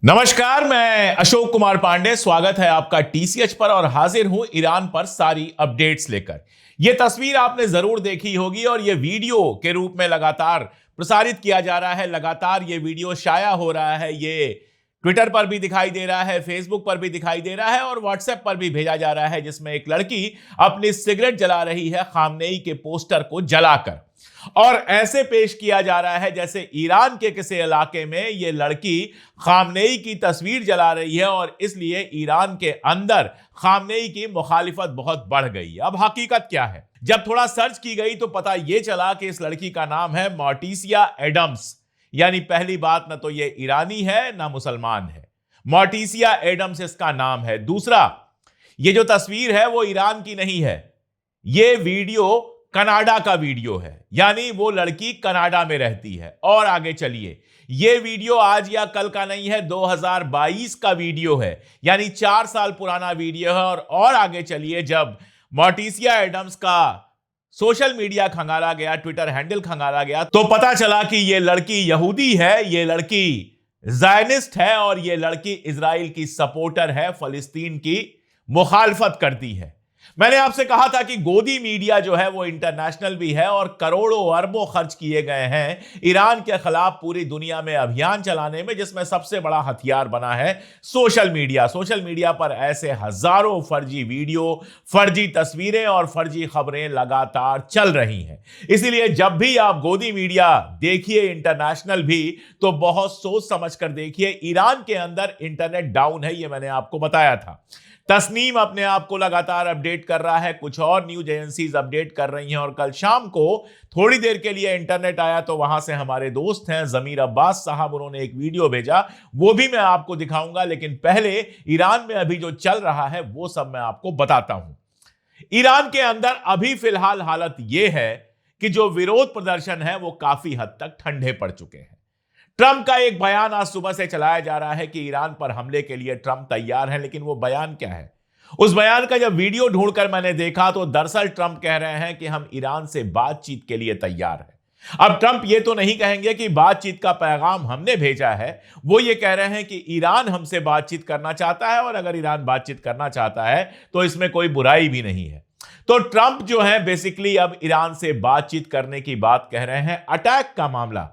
नमस्कार, मैं अशोक कुमार पांडे। स्वागत है आपका टीसीएच पर और हाजिर हूं ईरान पर सारी अपडेट्स लेकर। यह तस्वीर आपने जरूर देखी होगी और यह वीडियो के रूप में लगातार प्रसारित किया जा रहा है। लगातार यह वीडियो शाया हो रहा है। ये ट्विटर पर भी दिखाई दे रहा है, फेसबुक पर भी दिखाई दे रहा है और व्हाट्सएप पर भी भेजा जा रहा है, जिसमें एक लड़की अपनी सिगरेट जला रही है खामनेई के पोस्टर को जलाकर। और ऐसे पेश किया जा रहा है जैसे ईरान के किसी इलाके में यह लड़की खामनेई की तस्वीर जला रही है और इसलिए ईरान के अंदर खामनेई की मुखालिफत बहुत बढ़ गई। अब हकीकत क्या है? जब थोड़ा सर्च की गई तो पता यह चला कि इस लड़की का नाम है मोर्टिसिया एडम्स। यानी पहली बात, ना तो यह ईरानी है ना मुसलमान है। मोर्टिसिया एडम्स इसका नाम है। दूसरा, यह जो तस्वीर है वो ईरान की नहीं है। यह वीडियो कनाडा का वीडियो है, यानी वो लड़की कनाडा में रहती है। और आगे चलिए, यह वीडियो आज या कल का नहीं है, 2022 का वीडियो है, यानी 4 साल पुराना वीडियो है। और आगे चलिए, जब मोर्टिसिया एडम्स का सोशल मीडिया खंगाला गया, ट्विटर हैंडल खंगाला गया, तो पता चला कि यह लड़की यहूदी है, यह लड़की ज़ायनिस्ट है और यह लड़की इजराइल की सपोर्टर है, फलस्तीन की मुखालफत करती है। मैंने आपसे कहा था कि गोदी मीडिया जो है वो इंटरनेशनल भी है और करोड़ों अरबों खर्च किए गए हैं ईरान के खिलाफ पूरी दुनिया में अभियान चलाने में, जिसमें सबसे बड़ा हथियार बना है सोशल मीडिया। सोशल मीडिया पर ऐसे हजारों फर्जी वीडियो, फर्जी तस्वीरें और फर्जी खबरें लगातार चल रही हैं। इसीलिए जब भी आप गोदी मीडिया देखिए, इंटरनेशनल भी, तो बहुत सोच समझ कर देखिए। ईरान के अंदर इंटरनेट डाउन है, यह मैंने आपको बताया था। तस्नीम अपने आप को लगातार अपडेट कर रहा है, कुछ और न्यूज एजेंसीज अपडेट कर रही हैं और कल शाम को थोड़ी देर के लिए इंटरनेट आया तो वहां से हमारे दोस्त हैं जमीर अब्बास साहब, उन्होंने एक वीडियो भेजा, वो भी मैं आपको दिखाऊंगा। लेकिन पहले ईरान में अभी जो चल रहा है वो सब मैं आपको बताता हूं। ईरान के अंदर अभी फिलहाल हालत यह है कि जो विरोध प्रदर्शन है वो काफी हद तक ठंडे पड़ चुके हैं। ट्रंप का एक बयान आज सुबह से चलाया जा रहा है कि ईरान पर हमले के लिए ट्रंप तैयार है, लेकिन वो बयान क्या है? उस बयान का जब वीडियो ढूंढकर मैंने देखा तो दरअसल ट्रंप कह रहे हैं कि हम ईरान से बातचीत के लिए तैयार हैं। अब ट्रंप ये तो नहीं कहेंगे कि बातचीत का पैगाम हमने भेजा है, वो ये कह रहे हैं कि ईरान हमसे बातचीत करना चाहता है और अगर ईरान बातचीत करना चाहता है तो इसमें कोई बुराई भी नहीं है। तो ट्रंप जो है बेसिकली अब ईरान से बातचीत करने की बात कह रहे हैं। अटैक का मामला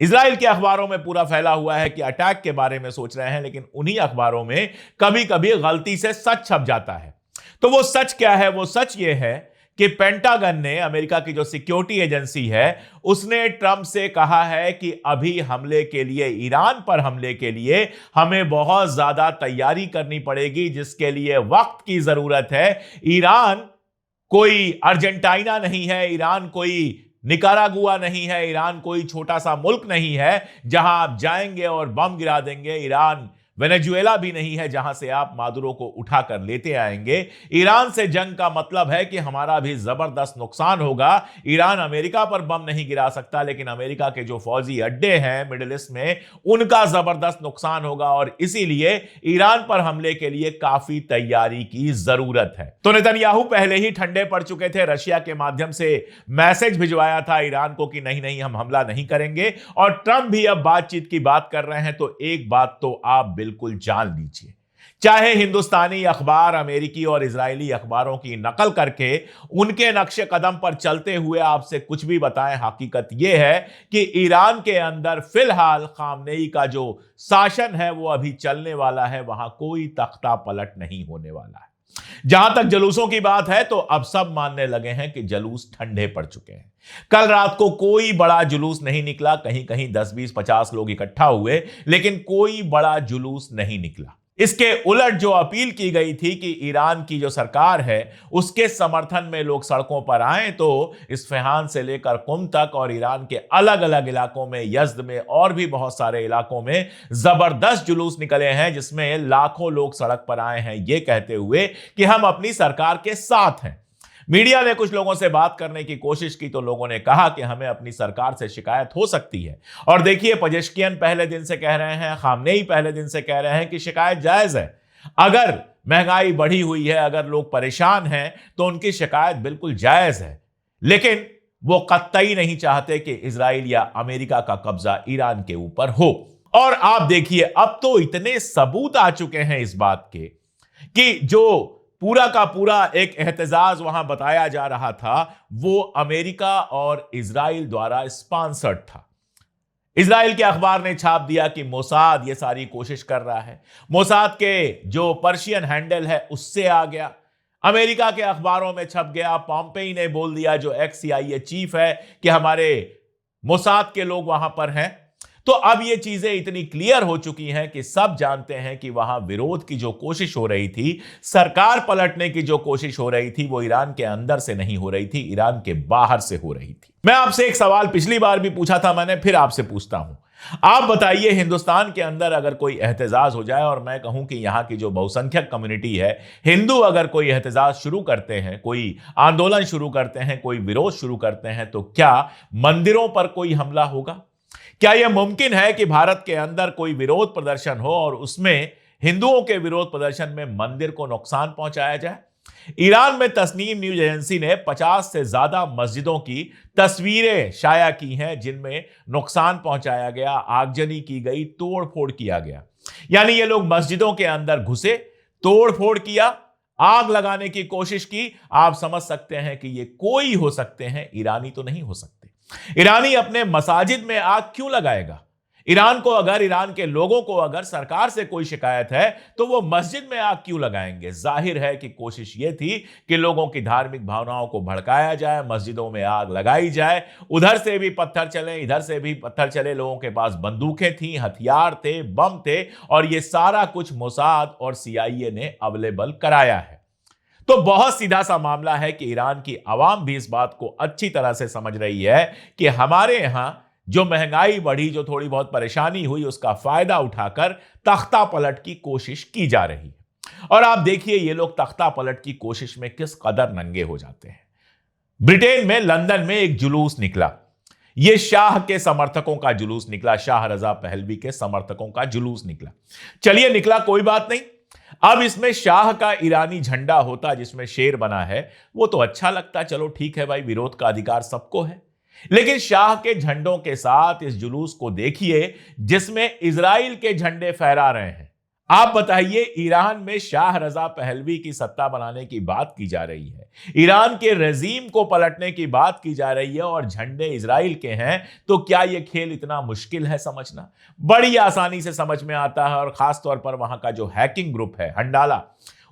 इजराइल के अखबारों में पूरा फैला हुआ है कि अटैक के बारे में सोच रहे हैं, लेकिन उन्हीं अखबारों में कभी कभी गलती से सच छप जाता है। तो वो सच क्या है? वो सच ये है कि पेंटागन ने, अमेरिका की जो सिक्योरिटी एजेंसी है, उसने ट्रंप से कहा है कि अभी हमले के लिए, ईरान पर हमले के लिए हमें बहुत ज्यादा तैयारी करनी पड़ेगी, जिसके लिए वक्त की जरूरत है। ईरान कोई अर्जेंटीना नहीं है, ईरान कोई निकारागुआ नहीं है, ईरान कोई छोटा सा मुल्क नहीं है जहां आप जाएंगे और बम गिरा देंगे। ईरान वेनेजुएला भी नहीं है जहां से आप मादुरो को उठाकर लेते आएंगे। ईरान से जंग का मतलब है कि हमारा भी जबरदस्त नुकसान होगा। ईरान अमेरिका पर बम नहीं गिरा सकता, लेकिन अमेरिका के जो फौजी अड्डे हैं मिडिल ईस्ट में, उनका जबरदस्त नुकसान होगा और इसीलिए ईरान पर हमले के लिए काफी तैयारी की जरूरत है। तो नेतन्याहू पहले ही ठंडे पड़ चुके थे, रशिया के माध्यम से मैसेज भिजवाया था ईरान को कि नहीं नहीं, हम हमला नहीं करेंगे। और ट्रंप भी अब बातचीत की बात कर रहे हैं। तो एक बात तो आप बिल्कुल जान लीजिए, चाहे हिंदुस्तानी अखबार अमेरिकी और इजरायली अखबारों की नकल करके उनके नक्शे कदम पर चलते हुए आपसे कुछ भी बताएं, हकीकत यह है कि ईरान के अंदर फिलहाल खामनेई का जो शासन है वो अभी चलने वाला है, वहां कोई तख्ता पलट नहीं होने वाला है। जहां तक जुलूसों की बात है तो अब सब मानने लगे हैं कि जुलूस ठंडे पड़ चुके हैं। कल रात को कोई बड़ा जुलूस नहीं निकला, कहीं कहीं 10, 20, 50 लोग इकट्ठा हुए, लेकिन कोई बड़ा जुलूस नहीं निकला। इसके उलट जो अपील की गई थी कि ईरान की जो सरकार है उसके समर्थन में लोग सड़कों पर आए, तो इस्फहान से लेकर कुम तक और ईरान के अलग अलग इलाकों में, यज़्द में और भी बहुत सारे इलाकों में जबरदस्त जुलूस निकले हैं, जिसमें लाखों लोग सड़क पर आए हैं ये कहते हुए कि हम अपनी सरकार के साथ हैं। मीडिया ने कुछ लोगों से बात करने की कोशिश की तो लोगों ने कहा कि हमें अपनी सरकार से शिकायत हो सकती है। और देखिए, पेजेश्कियन पहले दिन से कह रहे हैं, खामनेई पहले दिन से कह रहे हैं कि शिकायत जायज है। अगर महंगाई बढ़ी हुई है, अगर लोग परेशान हैं, तो उनकी शिकायत बिल्कुल जायज है। लेकिन वो कतई नहीं चाहते कि इजराइल या अमेरिका का कब्जा ईरान के ऊपर हो। और आप देखिए अब तो इतने सबूत आ चुके हैं इस बात के कि जो पूरा का पूरा एक एहतजाज वहां बताया जा रहा था वो अमेरिका और इजराइल द्वारा स्पॉन्सर्ड था। इजराइल के अखबार ने छाप दिया कि मोसाद ये सारी कोशिश कर रहा है। मोसाद के जो पर्शियन हैंडल है उससे आ गया, अमेरिका के अखबारों में छप गया। पॉम्पेई ने बोल दिया, जो एक्स CIA चीफ है, कि हमारे मोसाद के लोग वहां पर हैं। तो अब ये चीजें इतनी क्लियर हो चुकी हैं कि सब जानते हैं कि वहां विरोध की जो कोशिश हो रही थी, सरकार पलटने की जो कोशिश हो रही थी, वो ईरान के अंदर से नहीं हो रही थी, ईरान के बाहर से हो रही थी। मैं आपसे एक सवाल पिछली बार भी पूछा था मैंने, फिर आपसे पूछता हूं। आप बताइए, हिंदुस्तान के अंदर अगर कोई एहतजाज हो जाए और मैं कहूं कि यहां की जो बहुसंख्यक कम्युनिटी है, हिंदू अगर कोई एहतजाज शुरू करते हैं, कोई आंदोलन शुरू करते हैं, कोई विरोध शुरू करते हैं, तो क्या मंदिरों पर कोई हमला होगा? क्या यह मुमकिन है कि भारत के अंदर कोई विरोध प्रदर्शन हो और उसमें हिंदुओं के विरोध प्रदर्शन में मंदिर को नुकसान पहुंचाया जाए? ईरान में तस्नीम न्यूज एजेंसी ने 50 से ज्यादा मस्जिदों की तस्वीरें शाया की हैं जिनमें नुकसान पहुंचाया गया, आगजनी की गई, तोड़फोड़ किया गया। यानी ये लोग मस्जिदों के अंदर घुसे, तोड़फोड़ किया, आग लगाने की कोशिश की। आप समझ सकते हैं कि ये कोई हो सकते हैं, ईरानी तो नहीं हो सकते। ईरानी अपने मसाजिद में आग क्यों लगाएगा? ईरान के लोगों को अगर सरकार से कोई शिकायत है तो वो मस्जिद में आग क्यों लगाएंगे? जाहिर है कि कोशिश ये थी कि लोगों की धार्मिक भावनाओं को भड़काया जाए, मस्जिदों में आग लगाई जाए, उधर से भी पत्थर चले, इधर से भी पत्थर चले। लोगों के पास बंदूकें थी, हथियार थे, बम थे, और ये सारा कुछ मोसाद और CIA ने अवेलेबल कराया है। तो बहुत सीधा सा मामला है कि ईरान की आवाम भी इस बात को अच्छी तरह से समझ रही है कि हमारे यहां जो महंगाई बढ़ी, जो थोड़ी बहुत परेशानी हुई, उसका फायदा उठाकर तख्ता पलट की कोशिश की जा रही है। और आप देखिए ये लोग तख्ता पलट की कोशिश में किस कदर नंगे हो जाते हैं। ब्रिटेन में, लंदन में एक जुलूस निकला। यह शाह के समर्थकों का जुलूस निकला, शाह रजा पहलवी के समर्थकों का जुलूस निकला। चलिए निकला, कोई बात नहीं। अब इसमें शाह का ईरानी झंडा होता जिसमें शेर बना है, वो तो अच्छा लगता, चलो ठीक है भाई, विरोध का अधिकार सबको है। लेकिन शाह के झंडों के साथ इस जुलूस को देखिए जिसमें इजराइल के झंडे फहरा रहे हैं। आप बताइए, ईरान में शाह रजा पहलवी की सत्ता बनाने की बात की जा रही है, ईरान के रेजीम को पलटने की बात की जा रही है, और झंडे इजराइल के हैं। तो क्या यह खेल इतना मुश्किल है समझना? बड़ी आसानी से समझ में आता है। और खासतौर पर वहां का जो हैकिंग ग्रुप है हंडाला,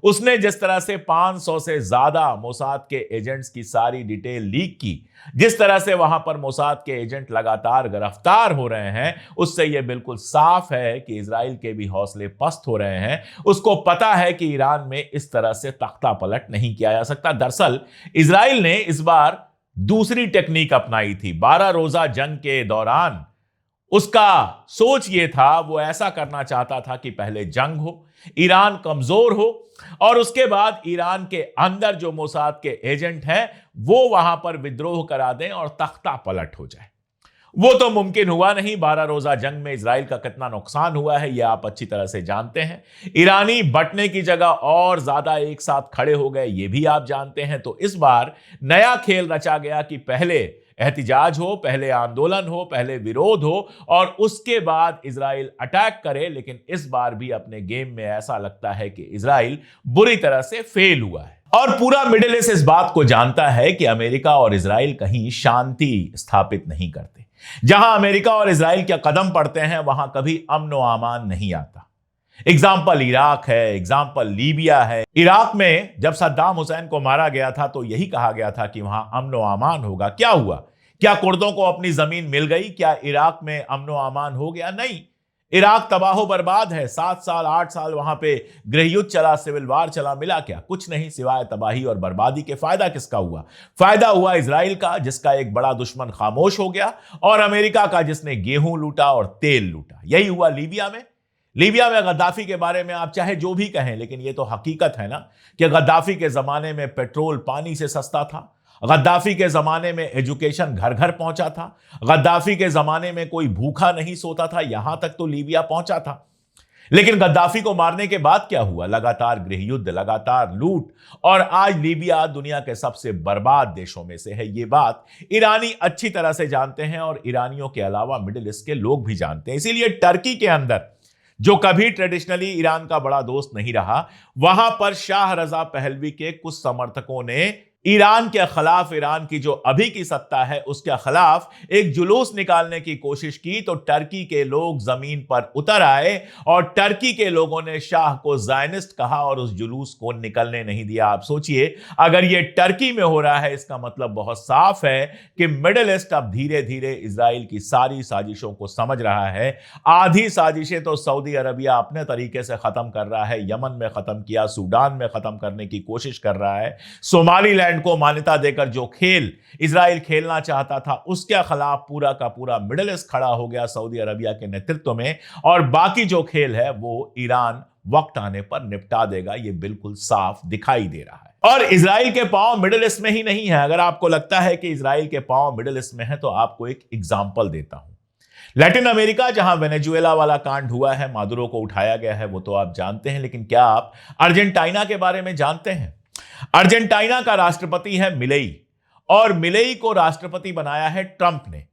उसने जिस तरह से 500 से ज्यादा मोसाद के एजेंट्स की सारी डिटेल लीक की, जिस तरह से वहां पर मोसाद के एजेंट लगातार गिरफ्तार हो रहे हैं, उससे यह बिल्कुल साफ है कि इजराइल के भी हौसले पस्त हो रहे हैं। उसको पता है कि ईरान में इस तरह से तख्ता पलट नहीं किया जा सकता। दरअसल इजराइल ने इस बार दूसरी टेक्निक अपनाई थी। 12 रोजा जंग के दौरान उसका सोच यह था, वो ऐसा करना चाहता था कि पहले जंग हो, ईरान कमजोर हो, और उसके बाद ईरान के अंदर जो मोसाद के एजेंट हैं वो वहां पर विद्रोह करा दें और तख्ता पलट हो जाए। वो तो मुमकिन हुआ नहीं। 12 रोजा जंग में इजराइल का कितना नुकसान हुआ है यह आप अच्छी तरह से जानते हैं। ईरानी बटने की जगह और ज्यादा एक साथ खड़े हो गए, यह भी आप जानते हैं। तो इस बार नया खेल रचा गया कि पहले एहतिजाज हो, पहले आंदोलन हो, पहले विरोध हो, और उसके बाद इजराइल अटैक करे। लेकिन इस बार भी अपने गेम में ऐसा लगता है कि इजराइल बुरी तरह से फेल हुआ है। और पूरा मिडिल ईस्ट इस बात को जानता है कि अमेरिका और इजराइल कहीं शांति स्थापित नहीं करते। जहां अमेरिका और इजराइल के कदम पड़ते हैं वहां कभी अमन व अमान नहीं आता। एग्जाम्पल इराक है, एग्जाम्पल लीबिया है। इराक में जब सद्दाम हुसैन को मारा गया था तो यही कहा गया था कि वहां अमन व अमान होगा। क्या हुआ? क्या कुर्दों को अपनी जमीन मिल गई? क्या इराक में अमन व अमान हो गया? नहीं, इराक तबाहो बर्बाद है। 7 साल 8 साल वहां पे गृहयुद्ध चला, सिविल वार चला, मिला क्या? कुछ नहीं, सिवाय तबाही और बर्बादी के। फायदा किसका हुआ? फायदा हुआ इजराइल का, जिसका एक बड़ा दुश्मन खामोश हो गया, और अमेरिका का, जिसने गेहूं लूटा और तेल लूटा। यही हुआ लीबिया में। लीबिया में गद्दाफी के बारे में आप चाहे जो भी कहें, लेकिन यह तो हकीकत है ना कि गद्दाफी के जमाने में पेट्रोल पानी से सस्ता था। गद्दाफी के जमाने में एजुकेशन घर घर पहुंचा था। गद्दाफी के जमाने में कोई भूखा नहीं सोता था, यहां तक तो लीबिया पहुंचा था। लेकिन गद्दाफी को मारने के बाद क्या हुआ? लगातार गृह युद्ध, लगातार लूट, और आज लीबिया दुनिया के सबसे बर्बाद देशों में से है। यह बात ईरानी अच्छी तरह से जानते हैं और ईरानियों के अलावा मिडिल ईस्ट के लोग भी जानते हैं। इसीलिए टर्की के अंदर, जो कभी ट्रेडिशनली ईरान का बड़ा दोस्त नहीं रहा, वहां पर शाह रजा पहलवी के कुछ समर्थकों ने ईरान के खिलाफ, ईरान की जो अभी की सत्ता है उसके खिलाफ एक जुलूस निकालने की कोशिश की, तो टर्की के लोग जमीन पर उतर आए और टर्की के लोगों ने शाह को ज़ायनिस्ट कहा और उस जुलूस को निकलने नहीं दिया। आप सोचिए, अगर यह टर्की में हो रहा है, इसका मतलब बहुत साफ है कि मिडिल ईस्ट अब धीरे धीरे इजराइल की सारी साजिशों को समझ रहा है। आधी साजिशें तो सऊदी अरबिया अपने तरीके से खत्म कर रहा है, यमन में खत्म किया, सूडान में खत्म करने की कोशिश कर रहा है, सोमालीलैंड को मान्यता देकर जो खेल इजराइल खेलना चाहता था उसके खिलाफ पूरा का पूरा मिडिल ईस्ट खड़ा हो गया सऊदी अरबिया के नेतृत्व में, और बाकी जो खेल है वो ईरान वक्त आने पर निपटा देगा। ये बिल्कुल साफ दिखाई दे रहा है। और इजराइल के पांव मिडिल ईस्ट में ही नहीं है। अगर आपको लगता है कि इजराइल के पांव मिडिल ईस्ट में है तो आपको एक एग्जांपल देता हूं। लैटिन अमेरिका, जहां वेनेजुएला वाला कांड हुआ है, मादुरो को उठाया गया है, वो तो आप जानते हैं, लेकिन क्या आप अर्जेंटीना के बारे में जानते हैं? अर्जेंटीना का राष्ट्रपति है मिलेई, और मिलेई को राष्ट्रपति बनाया है ट्रंप ने।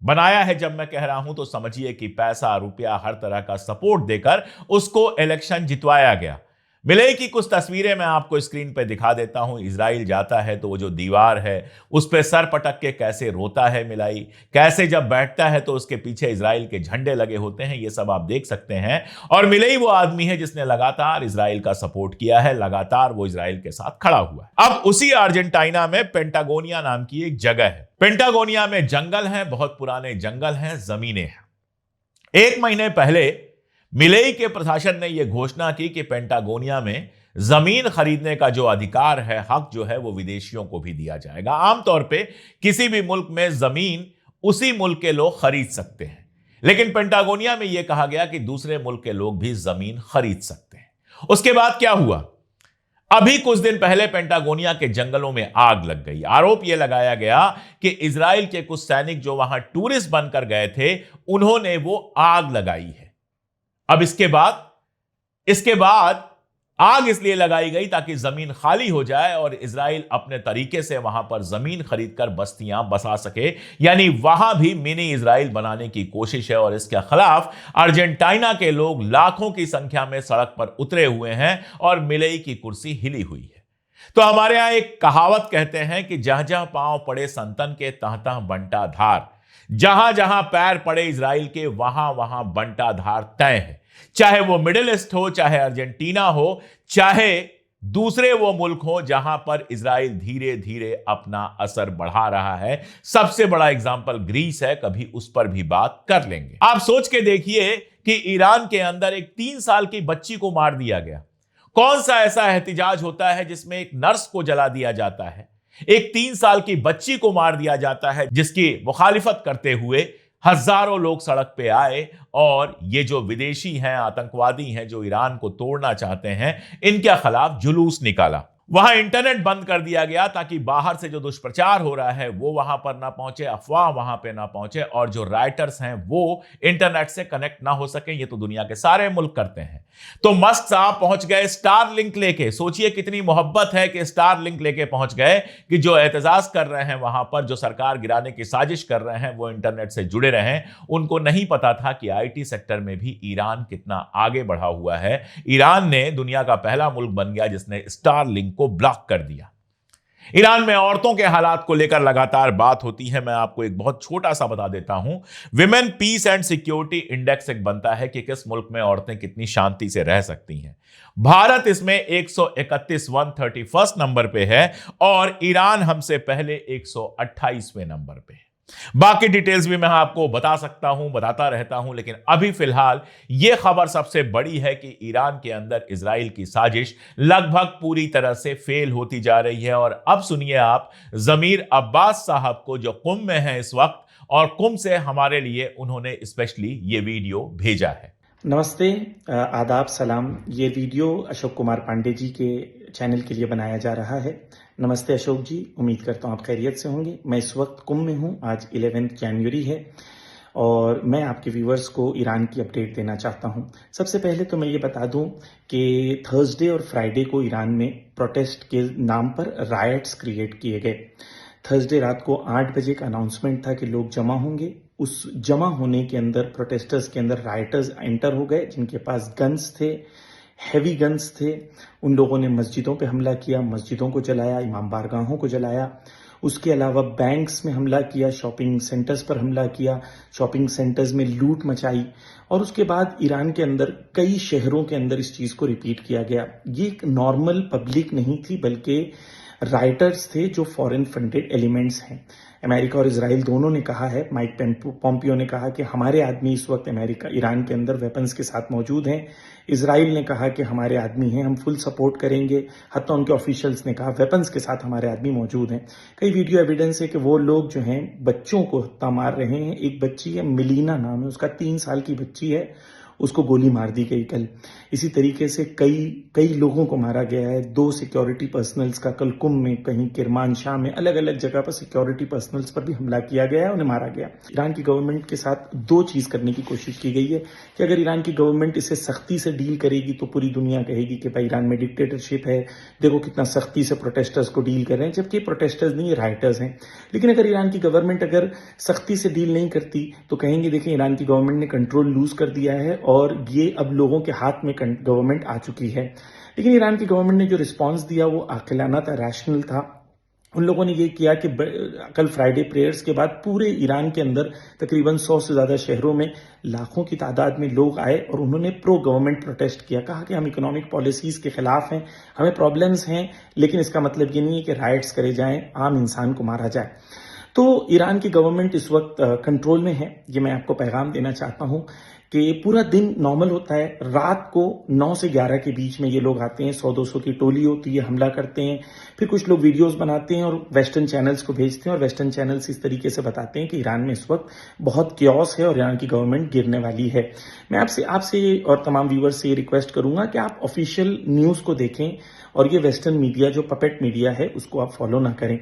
बनाया है जब मैं कह रहा हूं तो समझिए कि पैसा, रुपया, हर तरह का सपोर्ट देकर उसको इलेक्शन जितवाया गया। मिलेई की कुछ तस्वीरें मैं आपको स्क्रीन पे दिखा देता हूं। इजराइल जाता है तो वो जो दीवार है उस पे सर पटक के कैसे रोता है मिलेई, कैसे जब बैठता है तो उसके पीछे इजराइल के झंडे लगे होते हैं, ये सब आप देख सकते हैं। और मिलेई वो आदमी है जिसने लगातार इजराइल का सपोर्ट किया है, लगातार वो इजराइल के साथ खड़ा हुआ है। अब उसी अर्जेंटीना में पेंटागोनिया नाम की एक जगह है। पेंटागोनिया में जंगल है, बहुत पुराने जंगल हैं, जमीनें हैं। 1 महीने पहले मिलेई के प्रशासन ने यह घोषणा की कि पेंटागोनिया में जमीन खरीदने का जो अधिकार है, हक जो है, वो विदेशियों को भी दिया जाएगा। आमतौर पे किसी भी मुल्क में जमीन उसी मुल्क के लोग खरीद सकते हैं, लेकिन पेंटागोनिया में यह कहा गया कि दूसरे मुल्क के लोग भी जमीन खरीद सकते हैं। उसके बाद क्या हुआ? अभी कुछ दिन पहले पेंटागोनिया के जंगलों में आग लग गई। आरोप यह लगाया गया कि इजराइल के कुछ सैनिक जो वहां टूरिस्ट बनकर गए थे, उन्होंने वो आग लगाई है। अब इसके बाद आग इसलिए लगाई गई ताकि जमीन खाली हो जाए और इजराइल अपने तरीके से वहां पर जमीन खरीदकर बस्तियां बसा सके, यानी वहां भी मिनी इजराइल बनाने की कोशिश है। और इसके खिलाफ अर्जेंटीना के लोग लाखों की संख्या में सड़क पर उतरे हुए हैं और मिलेई की कुर्सी हिली हुई है। तो हमारे यहां एक कहावत कहते हैं कि जहां जहां पांव पड़े संतन के, तहां तहां बंटा धार। जहां जहां पैर पड़े इजराइल के, वहां वहां बंटा धार तय है। चाहे वो मिडिल ईस्ट हो, चाहे अर्जेंटीना हो, चाहे दूसरे वो मुल्क हो जहां पर इजराइल धीरे धीरे अपना असर बढ़ा रहा है। सबसे बड़ा एग्जांपल ग्रीस है, कभी उस पर भी बात कर लेंगे। आप सोच के देखिए कि ईरान के अंदर एक 3 साल की बच्ची को मार दिया गया। कौन सा ऐसा एहतिजाज होता है जिसमें एक नर्स को जला दिया जाता है, एक 3 साल की बच्ची को मार दिया जाता है, जिसकी मुखालिफत करते हुए हजारों लोग सड़क पे आए और ये जो विदेशी हैं, आतंकवादी हैं, जो ईरान को तोड़ना चाहते हैं, इनके खिलाफ जुलूस निकाला। वहां इंटरनेट बंद कर दिया गया ताकि बाहर से जो दुष्प्रचार हो रहा है वो वहां पर ना पहुंचे, अफवाह वहां पे ना पहुंचे, और जो राइटर्स हैं वो इंटरनेट से कनेक्ट ना हो सके। ये तो दुनिया के सारे मुल्क करते हैं। तो मस्क साहब पहुंच गए स्टार लिंक लेके। सोचिए कितनी मोहब्बत है कि स्टार लिंक लेके पहुंच गए कि जो एहतजाज कर रहे हैं वहां पर, जो सरकार गिराने की साजिश कर रहे हैं, वो इंटरनेट से जुड़े रहे। उनको नहीं पता था कि आईटी सेक्टर में भी ईरान कितना आगे बढ़ा हुआ है। ईरान ने दुनिया का पहला मुल्क बन गया जिसने स्टार लिंक को ब्लॉक कर दिया। ईरान में औरतों के हालात को लेकर लगातार बात होती है। मैं आपको एक बहुत छोटा सा बता देता हूं। Women peace and security index एक बनता है कि किस मुल्क में औरतें कितनी शांति से रह सकती हैं। भारत इसमें 131 नंबर पे है और ईरान हमसे पहले 128वें नंबर पे है। बाकी डिटेल्स भी मैं आपको बताता रहता हूं, लेकिन अभी फिलहाल यह खबर सबसे बड़ी है कि ईरान के अंदर इजराइल की साजिश लगभग पूरी तरह से फेल होती जा रही है। और अब सुनिए आप जमीर अब्बास साहब को, जो कुम में है इस वक्त, और कुम से हमारे लिए उन्होंने स्पेशली ये वीडियो भेजा है। नमस्ते, आदाब, सलाम। ये वीडियो अशोक कुमार पांडे जी के चैनल के लिए बनाया जा रहा है। नमस्ते अशोक जी, उम्मीद करता हूँ आप खैरियत से होंगे। मैं इस वक्त कुंभ में हूँ। आज 11 जनवरी है और मैं आपके व्यूवर्स को ईरान की अपडेट देना चाहता हूं। सबसे पहले तो मैं ये बता दूं कि थर्सडे और फ्राइडे को ईरान में प्रोटेस्ट के नाम पर रायट्स क्रिएट किए गए। थर्सडे रात को 8 बजे का अनाउंसमेंट था कि लोग जमा होंगे। उस जमा होने के अंदर प्रोटेस्टर्स के अंदर राइटर्स एंटर हो गए जिनके पास गन्स थे, हैवी गन्स थे। उन लोगों ने मस्जिदों पे हमला किया, मस्जिदों को जलाया, इमाम बारगाहों को जलाया। उसके अलावा बैंक्स में हमला किया, शॉपिंग सेंटर्स पर हमला किया, शॉपिंग सेंटर्स में लूट मचाई। और उसके बाद ईरान के अंदर कई शहरों के अंदर इस चीज को रिपीट किया गया। ये एक नॉर्मल पब्लिक नहीं थी बल्कि राइटर्स थे जो फॉरेन फंडेड एलिमेंट्स हैं। अमेरिका और इजराइल दोनों ने कहा है, माइक पोम्पियो ने कहा कि हमारे आदमी इस वक्त ईरान के अंदर वेपन्स के साथ मौजूद हैं। इजराइल ने कहा कि हमारे आदमी हैं, हम फुल सपोर्ट करेंगे। हत्ता उनके ऑफिशियल्स ने कहा वेपन्स के साथ हमारे आदमी मौजूद हैं। कई वीडियो एविडेंस है कि वो लोग जो हैं बच्चों को हत्ता मार रहे हैं। एक बच्ची है, मिलीना नाम है उसका, 3 साल की बच्ची है, उसको गोली मार दी गई कल। इसी तरीके से कई लोगों को मारा गया है। 2 सिक्योरिटी पर्सनल्स का कल कुम में, कहीं किरमानशाह में, अलग अलग जगह पर सिक्योरिटी पर्सनल्स पर भी हमला किया गया है, उन्हें मारा गया। ईरान की गवर्नमेंट के साथ 2 चीज करने की कोशिश की गई है कि अगर ईरान की गवर्नमेंट इसे सख्ती से डील करेगी तो पूरी दुनिया कहेगी कि भाई ईरान में डिक्टेटरशिप है, देखो कितना सख्ती से प्रोटेस्टर्स को डील कर रहे हैं, जबकि प्रोटेस्टर्स नहीं, ये राइटर्स हैं। लेकिन अगर ईरान की गवर्नमेंट अगर सख्ती से डील नहीं करती तो कहेंगे देखिए ईरान की गवर्नमेंट ने कंट्रोल लूज कर दिया है और ये अब लोगों के हाथ में गवर्नमेंट आ चुकी है। लेकिन ईरान की गवर्नमेंट ने जो रिस्पांस दिया वो आकिलाना था, रैशनल था। उन लोगों ने ये किया कि कल फ्राइडे प्रेयर्स के बाद पूरे ईरान के अंदर तकरीबन 100 से ज्यादा शहरों में लाखों की तादाद में लोग आए और उन्होंने प्रो गवर्नमेंट प्रोटेस्ट किया। कहा कि हम इकोनॉमिक पॉलिसीज के खिलाफ हैं, हमें प्रॉब्लम्स हैं, लेकिन इसका मतलब ये नहीं है कि राइट्स करे जाएं, आम इंसान को मारा जाए। तो ईरान की गवर्नमेंट इस वक्त कंट्रोल में है। ये मैं आपको पैगाम देना चाहता हूं कि पूरा दिन नॉर्मल होता है। रात को 9 से 11 के बीच में ये लोग आते हैं, 100-200 की टोली होती है, हमला करते हैं। फिर कुछ लोग वीडियोस बनाते हैं और वेस्टर्न चैनल्स को भेजते हैं और वेस्टर्न चैनल्स इस तरीके से बताते हैं कि ईरान में इस वक्त बहुत क्योस है और ईरान की गवर्नमेंट गिरने वाली है। मैं आपसे और तमाम व्यूवर्स से ये रिक्वेस्ट करूंगा कि आप ऑफिशियल न्यूज को देखें और ये वेस्टर्न मीडिया जो पपेट मीडिया है उसको आप फॉलो ना करें।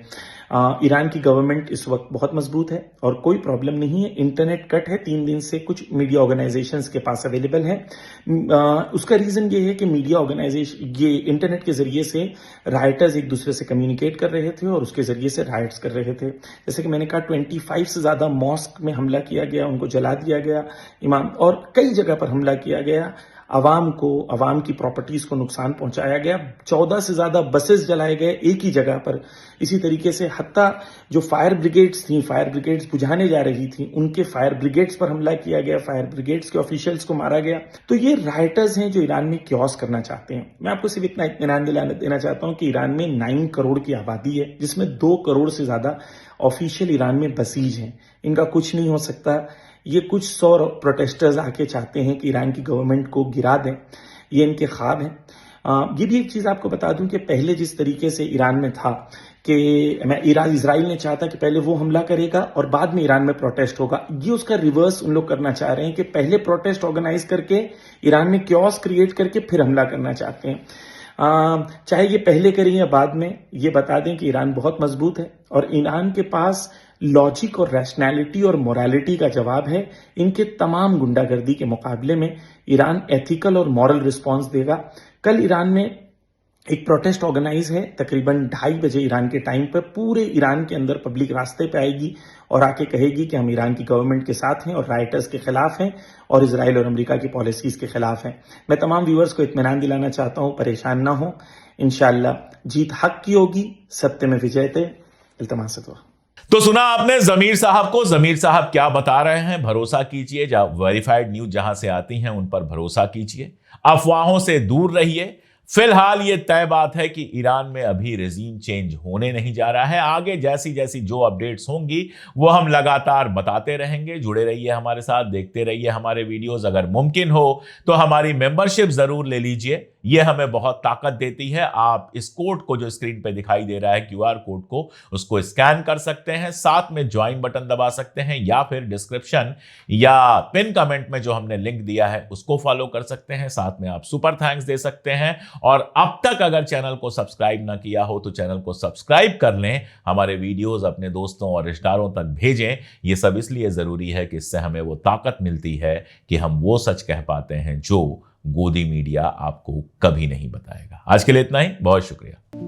ईरान की गवर्नमेंट इस वक्त बहुत मजबूत है और कोई प्रॉब्लम नहीं है। इंटरनेट कट है 3 दिन से, कुछ मीडिया ऑर्गेनाइजेशंस के पास अवेलेबल है। उसका रीजन ये है कि मीडिया ऑर्गेनाइजेशन ये इंटरनेट के जरिए से राइटर्स एक दूसरे से कम्युनिकेट कर रहे थे और उसके जरिए से राइट्स कर रहे थे। जैसे कि मैंने कहा 25 से ज्यादा मॉस्क में हमला किया गया, उनको जला दिया गया, इमाम, और कई जगह पर हमला किया गया। अवाम की प्रॉपर्टीज को नुकसान पहुंचाया गया। 14 से ज्यादा बसेस जलाए गए एक ही जगह पर। इसी तरीके से हत्ता जो फायर ब्रिगेड्स थी, फायर ब्रिगेड्स बुझाने जा रही थी, उनके फायर ब्रिगेड्स पर हमला किया गया, फायर ब्रिगेड्स के ऑफिशियल्स को मारा गया। तो ये राइटर्स हैं जो ईरान में क्योस करना चाहते हैं। मैं आपको सिर्फ इतना इत्मीनान देना चाहता हूं कि ईरान में 9 करोड़ की आबादी है, जिसमें 2 करोड़ से ज्यादा ऑफिशियल ईरान में बसीज हैं। इनका कुछ नहीं हो सकता। ये कुछ 100 प्रोटेस्टर्स आके चाहते हैं कि ईरान की गवर्नमेंट को गिरा दें, ये इनके ख्वाब हैं। ये भी एक चीज आपको बता दूं कि पहले जिस तरीके से ईरान में था कि इजराइल ने चाहता कि पहले वो हमला करेगा और बाद में ईरान में प्रोटेस्ट होगा, ये उसका रिवर्स उन लोग करना चाह रहे हैं कि पहले प्रोटेस्ट ऑर्गेनाइज करके ईरान में क्योस क्रिएट करके फिर हमला करना चाहते हैं। चाहे ये पहले करें या बाद में, ये बता दें कि ईरान बहुत मजबूत है और ईरान के पास लॉजिक और रैशनैलिटी और मोरालिटी का जवाब है। इनके तमाम गुंडागर्दी के मुकाबले में ईरान एथिकल और मॉरल रिस्पांस देगा। कल ईरान में एक प्रोटेस्ट ऑर्गेनाइज है, तकरीबन 2:30 बजे ईरान के टाइम पर। पूरे ईरान के अंदर पब्लिक रास्ते पे आएगी और आके कहेगी कि हम ईरान की गवर्नमेंट के साथ हैं और राइटर्स के खिलाफ हैं और इजराइल और अमेरिका की पॉलिसीज के खिलाफ हैं। मैं तमाम व्यूअर्स को इत्मीनान दिलाना चाहता हूं, परेशान ना हो। इंशाअल्लाह जीत हक की होगी, सत्य में विजयते। इल्तमास दुआ। तो सुना आपने जमीर साहब को। जमीर साहब क्या बता रहे हैं, भरोसा कीजिए। वेरीफाइड न्यूज जहां से आती हैं उन पर भरोसा कीजिए, अफवाहों से दूर रहिए। फिलहाल ये तय बात है कि ईरान में अभी रेजीम चेंज होने नहीं जा रहा है। आगे जैसी जैसी जो अपडेट्स होंगी वो हम लगातार बताते रहेंगे। जुड़े रहिए हमारे साथ, देखते रहिए हमारे वीडियोस। अगर मुमकिन हो तो हमारी मेंबरशिप जरूर ले लीजिए। ये हमें बहुत ताकत देती है। आप इस कोड को जो स्क्रीन पे दिखाई दे रहा है, QR कोड को, उसको स्कैन कर सकते हैं, साथ में ज्वाइन बटन दबा सकते हैं, या फिर डिस्क्रिप्शन या पिन कमेंट में जो हमने लिंक दिया है उसको फॉलो कर सकते हैं। साथ में आप सुपर थैंक्स दे सकते हैं। और अब तक अगर चैनल को सब्सक्राइब ना किया हो तो चैनल को सब्सक्राइब कर लें, हमारे वीडियोस अपने दोस्तों और रिश्तेदारों तक भेजें। ये सब इसलिए जरूरी है कि इससे हमें वो ताकत मिलती है कि हम वो सच कह पाते हैं जो गोदी मीडिया आपको कभी नहीं बताएगा। आज के लिए इतना ही, बहुत शुक्रिया।